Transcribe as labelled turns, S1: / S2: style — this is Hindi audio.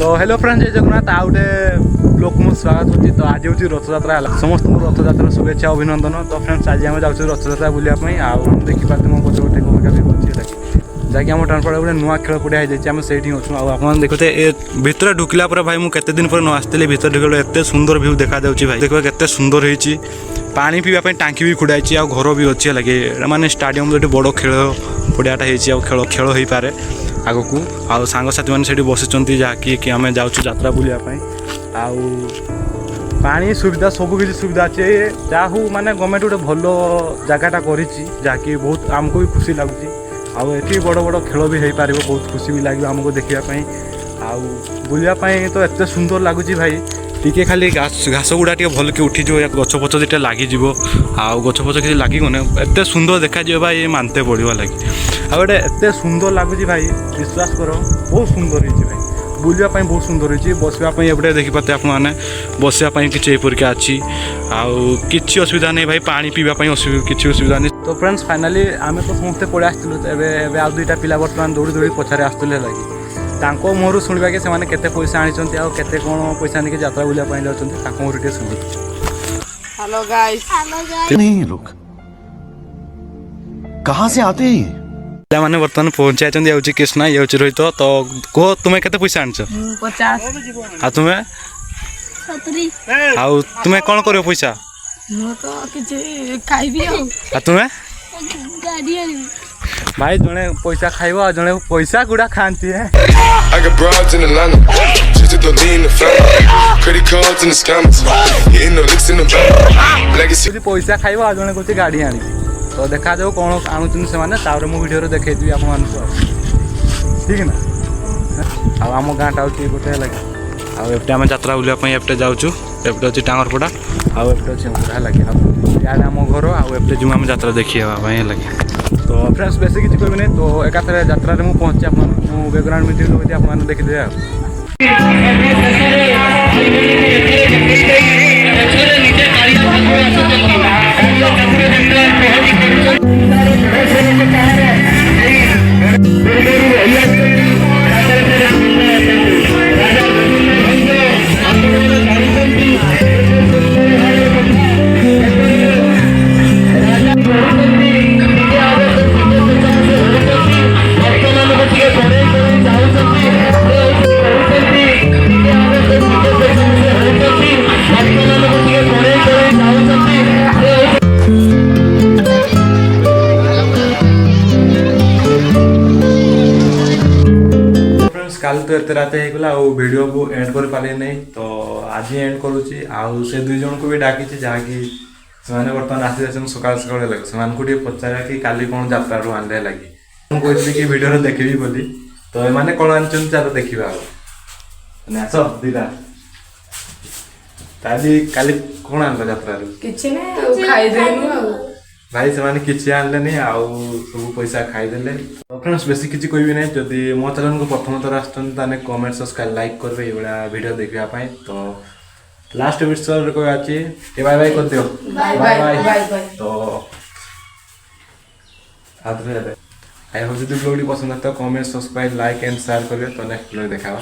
S1: तो हेलो फ्रेंड्स जय जगन्नाथ आउ गोटे ब्लॉग को स्वागत होती। तो आज हूँ रथयात्रा है समस्त रथयात्रा शुभेच्छा अभिनंदन। तो फ्रेंड्स आज आम जाऊँ रथयात्रा बुलापी आउ देखिपारे मोर पचे गोटे कविता भी अच्छी लगे जहाँकि आम टाउन गोटे नुआ खेल पड़िया होती से अच्छू आप देखते ए भितर ढुकला भाई मुझे केते दिन पर न आसती भितर ढुकला एत सुंदर व्यू देखा भाई देखो केते सुंदर होती पानी पीवाई टांकी भी खुड़ाई आ घर भी अच्छी लगे माने स्टाडियम बड़ खेल पड़ियाटा खेल खेल हो पारे आग को आउ सांगसाथी मैंने बसी जहाँकि आम जाऊँ यात्रा बुलापी आउ पानी सुविधा सब किसी सुविधा अच्छे जहाँ माने गवर्नमेंट गोटे भल जगटा कर जहाँकि बहुत आमको भी खुशी लगुच आउ एटी बड़ बड़ खेल भी हो पार बहुत खुशी भी लगे आमको देखापी आउ बुलापाई तो एत सुंदर लगुच भाई टी खाली घास गुड़ा टे भल के उठी गछ पच दुटा लगिज आउ गछ पच किसी लगे एत सुंदर देखा भाई मानते पड़ा लगे आ गए एत सुंदर लगुच भाई विश्वास कर बहुत सुंदर हो भाई बुलापाई बहुत सुंदर हो बसवाई एपटे देखिपारे आपने बसवाई किसी यहपरिका अच्छी आउ किसी असुविधा नहीं भाई पानी पीवाई किसी असुविधा नहीं। तो फ्रेंड्स फाइनाली आम तो समस्ते पड़े आसलु आउ दुईटा पिला बर्तमान दौड़ी दौड़ी पछारे आसुले लगे मुहर शुणा कि केते पैसा आनी आते कौन पैसा नहीं यात्रा बुलापाई जाऊँ मुहर टे शुणु।
S2: हेलो गाइस
S3: नहीं ये लोग कहाँ से आते हैं
S1: मैंने बर्तमान पहुंचाई ये हूँ कृष्णा ये हूँ रोहित तो कह तुम्हें केते पैसा आनी
S2: 50
S1: आ तुम्हें
S2: 70
S1: आउ तुम्हें कौन कर पैसा
S2: तो किसी खाइबी
S1: आ तुम्हें
S2: गाड़ी
S1: भाई जड़े पैसा खाइब जड़े पैसा गुड़ा खाती है
S4: I got broads in Atlanta, just to lean the family. Credit cards and the scammers, hitting the licks in the back. Legacy.
S1: पैसा खाइब आ जड़े कौन गाड़ी आनी तो देखा जाओ कौन आणुन से वीडियो देखी आप ठीक ना आम गाँटा हूँ गोटे लगे आउटे आम यात्रा बुलापाई एपटे जाऊँ एपटे अच्छी टांगरपड़ा आउटे अच्छे अंकुरा लगे याद आम घर आउटे जो आम यात्रा देखा लगे। तो फ्रेंड्स बेसी किसी कहबी नहीं तो एकाथरे यात्रा मुझे पहुँचे आप बैकग्राउंड मीडिया आप देखिए काल तो एत रात होगा वीडियो को एंड कर पारे नहीं तो आज एंड करुच्ची आउ से दुई जन को भी डाकी जहाँकि बर्तमान आसी जाए सकाल सकाल लगे से पचारा कि काली कौन यात्रा आने लगे मुझे कि वीडियो देखी बोली तो ये कौन आनी चलो देखा आस दीदा काली कौन आन यात्रा भाई से किसी आनले आउ सब पैसा खाईदे। तो फ्रेंड्स बेसी किसी कहबी नहीं जदि मो चैनल को प्रथम थर आसने कमेंट सब्सक्राइब लाइक करेंगे ये वीडियो देखापी। तो लास्ट वीडियो कह अच्छी बाय बाय कर दियो बाय बाय। तो आई होप जो ब्लॉग पसंद आता है comment subscribe like and share करिए। तो नेक्स्ट ब्लॉग देखा।